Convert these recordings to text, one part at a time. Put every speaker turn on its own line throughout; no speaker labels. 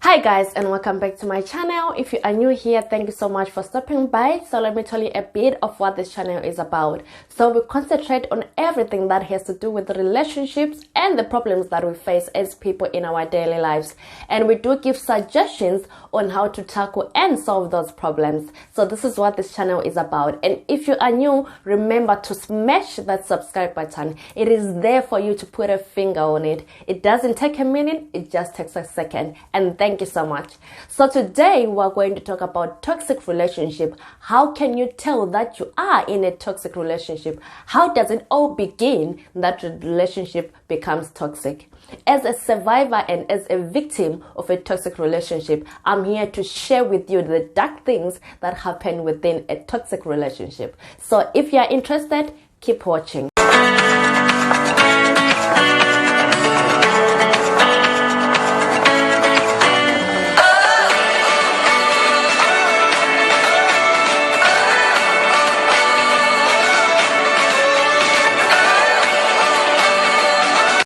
Hi guys, and welcome back to my channel. If you are new here, thank you so much for stopping by. So let me tell you a bit of what this channel is about. So we concentrate on everything that has to do with relationships and the problems that we face as people in our daily lives, and we do give suggestions on how to tackle and solve those problems. So this is what this channel is about. And if you are new, remember to smash that subscribe button. It is there for you to put a finger on it. It doesn't take a minute, it just takes a second. And thank you so much. So today we're going to talk about toxic relationship. How can you tell that you are in a toxic relationship? How does it all begin that the relationship becomes toxic? As a survivor and as a victim of a toxic relationship, I'm here to share with you the dark things that happen within a toxic relationship. So if you're interested, keep watching.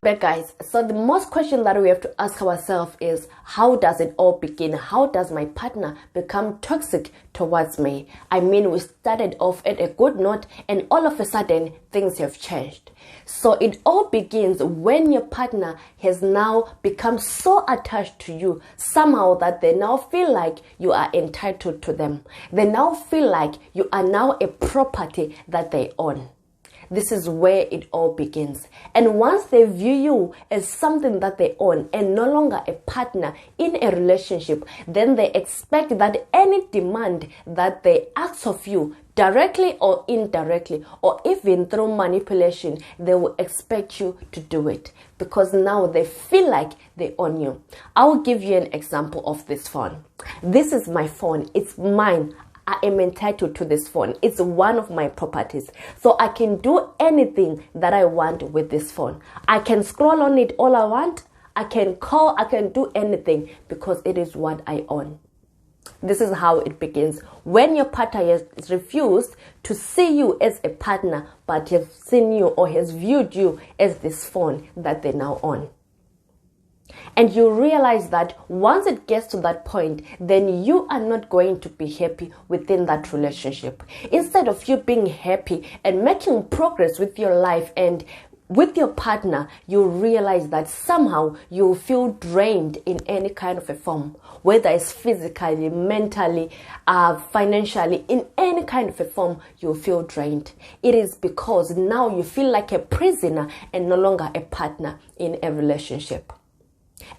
But guys, so the most question that we have to ask ourselves is, how does it all begin? How does my partner become toxic towards me? I mean, we started off at a good note and all of a sudden things have changed. So it all begins when your partner has now become so attached to you somehow that they now feel like you are entitled to them. They now feel like you are now a property that they own. This is where it all begins. And once they view you as something that they own and no longer a partner in a relationship, then they expect that any demand that they ask of you, directly or indirectly, or even through manipulation, they will expect you to do it because now they feel like they own you. I will give you an example of this phone. This is my phone. It's mine. I am entitled to this phone. It's one of my properties. So I can do anything that I want with this phone. I can scroll on it all I want. I can call, I can do anything because it is what I own. This is how it begins. When your partner has refused to see you as a partner, but has seen you or has viewed you as this phone that they now own. And you realize that once it gets to that point, then you are not going to be happy within that relationship. Instead of you being happy and making progress with your life and with your partner, you realize that somehow you feel drained in any kind of a form, whether it's physically, mentally, financially, in any kind of a form, you feel drained. It is because now you feel like a prisoner and no longer a partner in a relationship.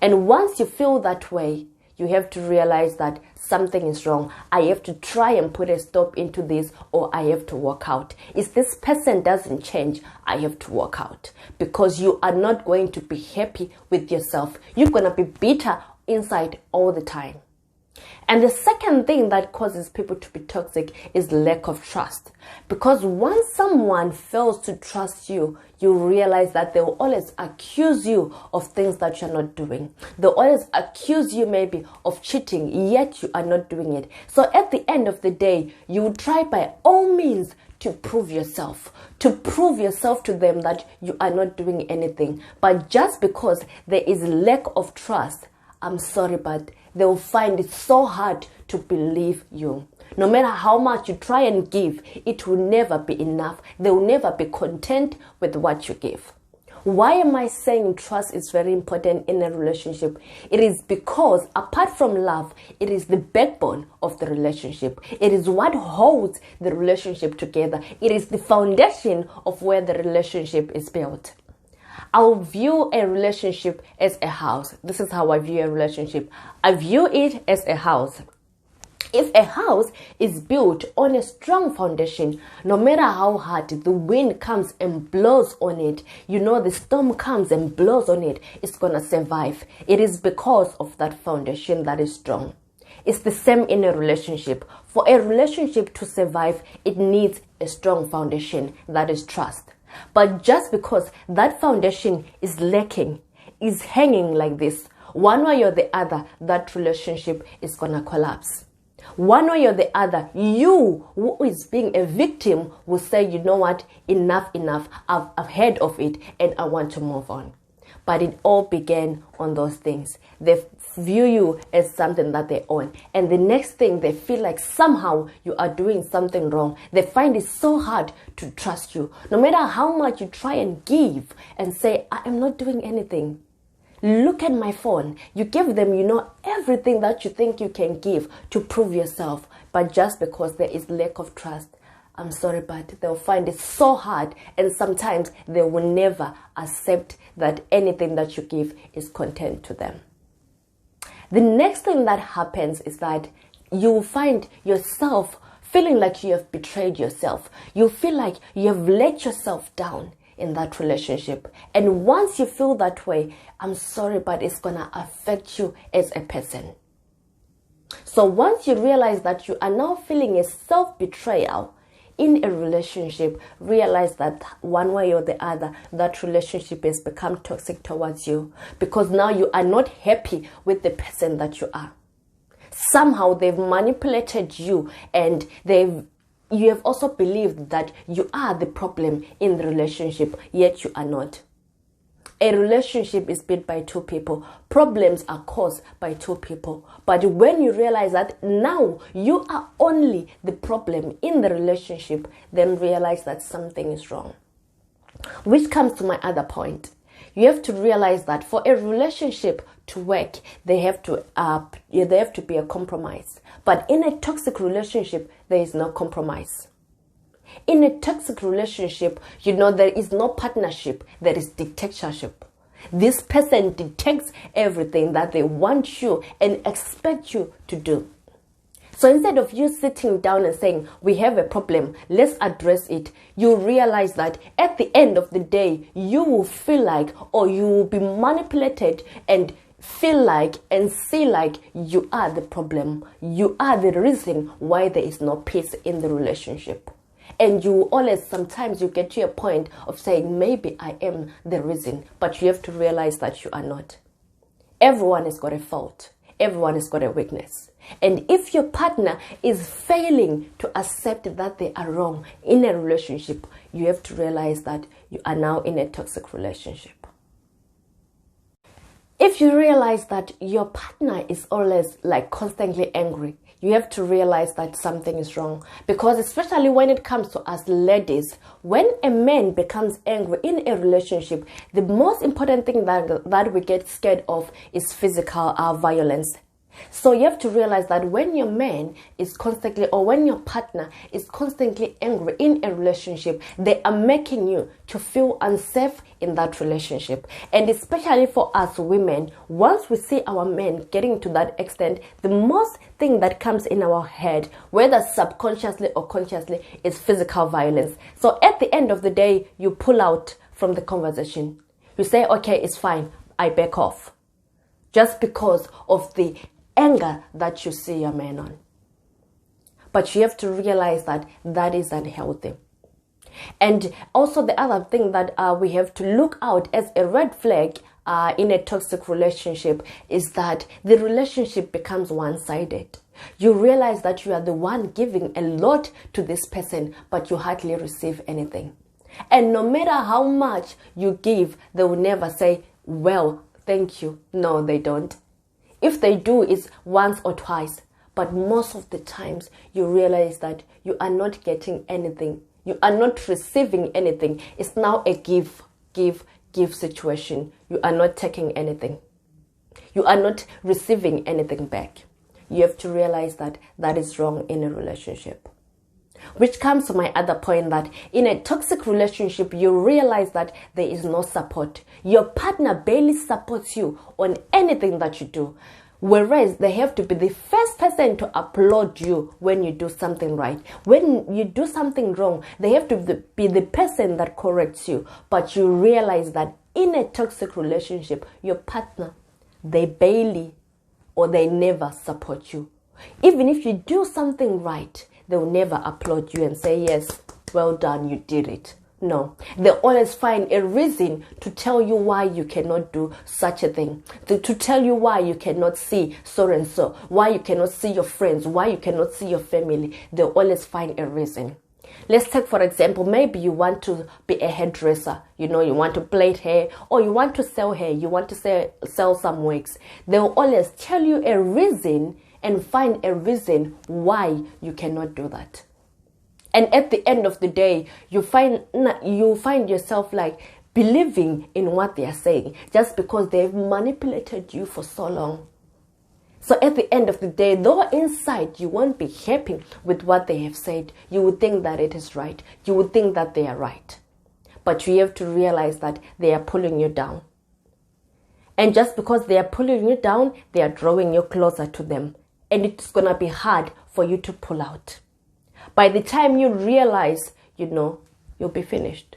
And once you feel that way, you have to realize that something is wrong. I have to try and put a stop into this, or I have to walk out. If this person doesn't change, I have to walk out because you are not going to be happy with yourself. You're going to be bitter inside all the time. And the second thing that causes people to be toxic is lack of trust. Because once someone fails to trust you, you realize that they will always accuse you of things that you're not doing. They'll always accuse you maybe of cheating, yet you are not doing it. So at the end of the day, you will try by all means to prove yourself to them that you are not doing anything. But just because there is lack of trust, I'm sorry, but they will find it so hard to believe you. No matter how much you try and give, it will never be enough. They will never be content with what you give. Why am I saying trust is very important in a relationship? It is because apart from love, it is the backbone of the relationship. It is what holds the relationship together. It is the foundation of where the relationship is built. I'll view a relationship as a house. This is how I view a relationship. I view it as a house. If a house is built on a strong foundation, no matter how hard the wind comes and blows on it, the storm comes and blows on it, it's going to survive. It is because of that foundation that is strong. It's the same in a relationship. For a relationship to survive, it needs a strong foundation that is trust. But just because that foundation is lacking, is hanging like this, one way or the other, that relationship is going to collapse. One way or the other, you who is being a victim will say, you know what, enough, I've heard of it and I want to move on. But it all began on those things. The view you as something that they own. And the next thing, they feel like somehow you are doing something wrong. They find it so hard to trust you. No matter how much you try and give and say, I am not doing anything. Look at my phone. You give them, everything that you think you can give to prove yourself. But just because there is lack of trust, I'm sorry, but they'll find it so hard. And sometimes they will never accept that anything that you give is content to them. The next thing that happens is that you will find yourself feeling like you have betrayed yourself. You feel like you have let yourself down in that relationship. And once you feel that way, I'm sorry, but it's going to affect you as a person. So once you realize that you are now feeling a self-betrayal in a relationship, realize that one way or the other, that relationship has become toxic towards you, because now you are not happy with the person that you are. Somehow they've manipulated you, and you have also believed that you are the problem in the relationship, yet you are not. A relationship is built by two people. Problems are caused by two people. But when you realize that now you are only the problem in the relationship, then realize that something is wrong. Which comes to my other point. You have to realize that for a relationship to work, there have to be a compromise. But in a toxic relationship, there is no compromise. In a toxic relationship, there is no partnership, there is dictatorship. This person dictates everything that they want you and expect you to do. So instead of you sitting down and saying, we have a problem, let's address it, you realize that at the end of the day, you will feel like, or you will be manipulated and feel like and see like you are the problem. You are the reason why there is no peace in the relationship. And you always, sometimes you get to a point of saying, maybe I am the reason, but you have to realize that you are not. Everyone has got a fault. Everyone has got a weakness. And if your partner is failing to accept that they are wrong in a relationship, you have to realize that you are now in a toxic relationship. If you realize that your partner is always like constantly angry, you have to realize that something is wrong. Because especially when it comes to us ladies, when a man becomes angry in a relationship, the most important thing that we get scared of is physical violence. So you have to realize that when your man is constantly, or when your partner is constantly angry in a relationship, they are making you to feel unsafe in that relationship. And especially for us women, once we see our men getting to that extent, the most thing that comes in our head, whether subconsciously or consciously, is physical violence. So at the end of the day, you pull out from the conversation. You say, okay, it's fine, I back off. Just because of the anger that you see your man on. But you have to realize that that is unhealthy. And also the other thing that we have to look out as a red flag in a toxic relationship is that the relationship becomes one-sided. You realize that you are the one giving a lot to this person, but you hardly receive anything. And no matter how much you give, they will never say, well, thank you. No, they don't. If they do, it's once or twice. But most of the times, you realize that you are not getting anything. You are not receiving anything. It's now a give situation. You are not taking anything. You are not receiving anything back. You have to realize that that is wrong in a relationship. Which comes to my other point, that in a toxic relationship, you realize that there is no support. Your partner barely supports you on anything that you do. Whereas they have to be the first person to applaud you when you do something right. When you do something wrong, they have to be the person that corrects you. But you realize that in a toxic relationship, your partner, they barely or they never support you. Even if you do something right, they will never applaud you and say, yes, well done, you did it. No, they always find a reason to tell you why you cannot do such a thing. To tell you why you cannot see so and so, why you cannot see your friends, why you cannot see your family. They always find a reason. Let's take, for example, maybe you want to be a hairdresser. You want to plait hair, or you want to sell hair. You want to sell some wigs. They'll always tell you a reason and find a reason why you cannot do that. And at the end of the day, you find yourself like believing in what they are saying just because they've manipulated you for so long. So at the end of the day, though inside you won't be happy with what they have said, you would think that it is right. You would think that they are right. But you have to realize that they are pulling you down. And just because they are pulling you down, they are drawing you closer to them. And it's going to be hard for you to pull out. By the time you realize, you'll be finished.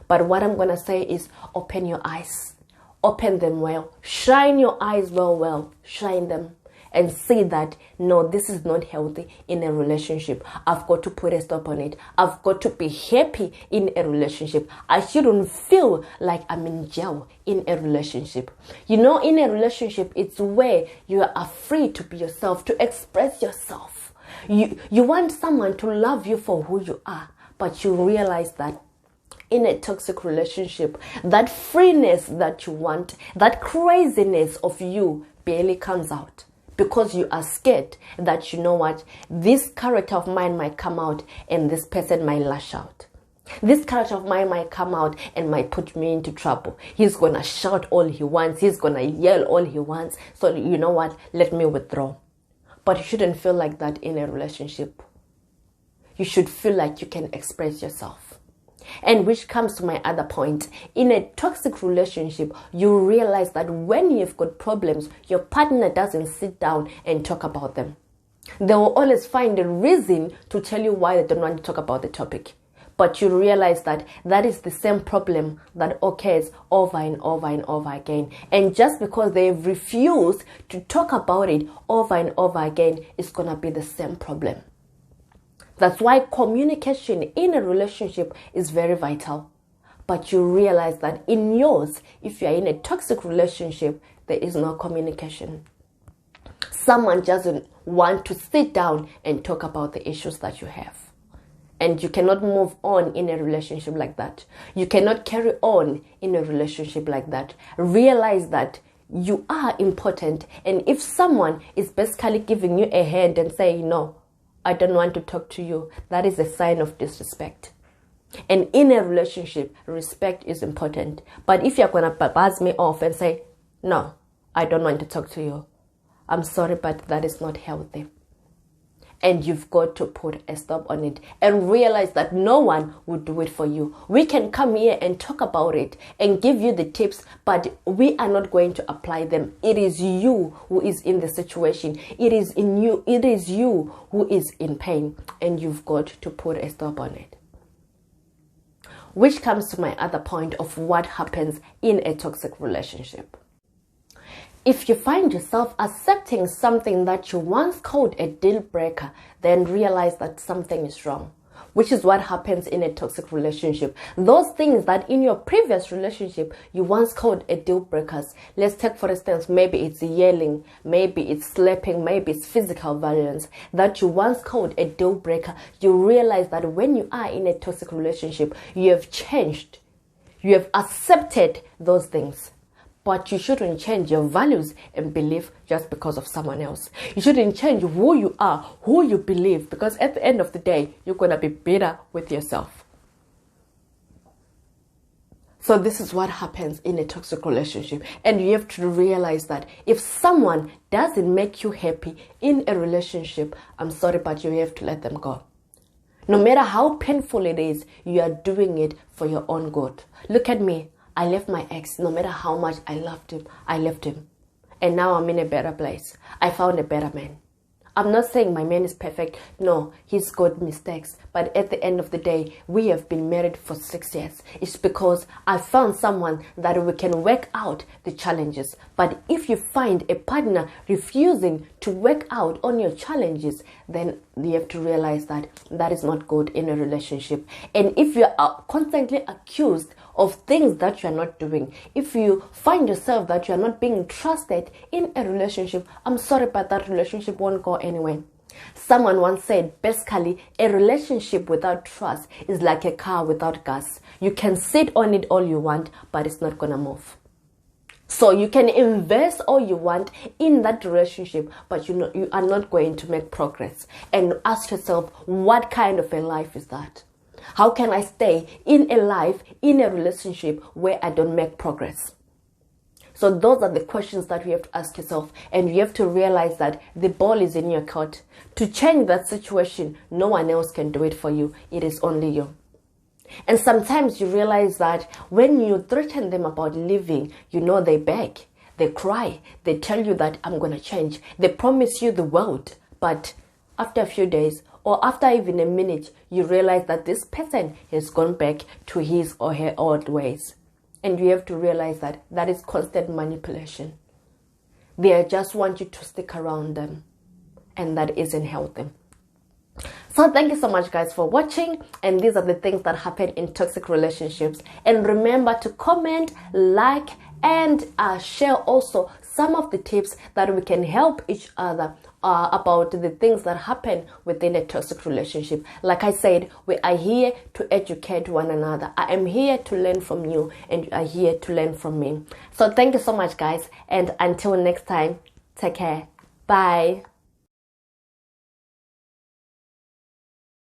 But what I'm going to say is open your eyes. Open them well. Shine your eyes well. Shine them. And see that, no, this is not healthy in a relationship. I've got to put a stop on it. I've got to be happy in a relationship. I shouldn't feel like I'm in jail in a relationship. In a relationship, it's where you are free to be yourself, to express yourself. You want someone to love you for who you are, but you realize that in a toxic relationship, that freeness that you want, that craziness of you barely comes out because you are scared that, this character of mine might come out and this person might lash out. This character of mine might come out and might put me into trouble. He's going to shout all he wants. He's going to yell all he wants. So let me withdraw. But you shouldn't feel like that in a relationship. You should feel like you can express yourself. And which comes to my other point. In a toxic relationship, you realize that when you've got problems, your partner doesn't sit down and talk about them. They will always find a reason to tell you why they don't want to talk about the topic. But you realize that that is the same problem that occurs over and over again. And just because they've refused to talk about it over and over again, it's going to be the same problem. That's why communication in a relationship is very vital. But you realize that in yours, if you're in a toxic relationship, there is no communication. Someone doesn't want to sit down and talk about the issues that you have. And you cannot move on in a relationship like that. You cannot carry on in a relationship like that. Realize that you are important. And if someone is basically giving you a hand and saying, no, I don't want to talk to you, that is a sign of disrespect. And in a relationship, respect is important. But if you're going to buzz me off and say, no, I don't want to talk to you, I'm sorry, but that is not healthy. And you've got to put a stop on it and realize that no one will do it for you. We can come here and talk about it and give you the tips, but we are not going to apply them. It is you who is in the situation. It is you who is in pain, and you've got to put a stop on it. Which comes to my other point of what happens in a toxic relationship. If you find yourself accepting something that you once called a deal breaker, then realize that something is wrong. Which is what happens in a toxic relationship. Those things that in your previous relationship you once called a deal breakers. Let's take, for instance, maybe it's yelling, maybe it's slapping, maybe it's physical violence that you once called a deal breaker. You realize that when you are in a toxic relationship, you have changed. You have accepted those things. But you shouldn't change your values and belief just because of someone else. You shouldn't change who you are, who you believe, because at the end of the day, you're going to be bitter with yourself. So this is what happens in a toxic relationship. And you have to realize that if someone doesn't make you happy in a relationship, I'm sorry, but you have to let them go. No matter how painful it is, you are doing it for your own good. Look at me. I left my ex. No matter how much I loved him, I left him. And now I'm in a better place. I found a better man. I'm not saying my man is perfect. No, he's got mistakes. But at the end of the day, we have been married for 6 years. It's because I found someone that we can work out the challenges. But if you find a partner refusing to work out on your challenges, then you have to realize that that is not good in a relationship. And if you are constantly accused of things that you are not doing, if you find yourself that you are not being trusted in a relationship, I'm sorry, but that relationship won't go anywhere. Someone once said, basically, a relationship without trust is like a car without gas. You can sit on it all you want, but it's not gonna move. So you can invest all you want in that relationship, but you are not going to make progress. And ask yourself, what kind of a life is that? How can I stay in a life, in a relationship where I don't make progress? So those are the questions that you have to ask yourself, and you have to realize that the ball is in your court. To change that situation, no one else can do it for you. It is only you. And sometimes you realize that when you threaten them about leaving, they beg, they cry, they tell you that I'm going to change. They promise you the world. But after a few days or after even a minute, you realize that this person has gone back to his or her old ways. And you have to realize that that is constant manipulation. They just want you to stick around them. And that isn't healthy. So thank you so much, guys, for watching. And these are the things that happen in toxic relationships. And remember to comment, like, and share also some of the tips that we can help each other about the things that happen within a toxic relationship. Like I said, we are here to educate one another. I am here to learn from you, and you are here to learn from me. So thank you so much, guys. And until next time, take care. Bye.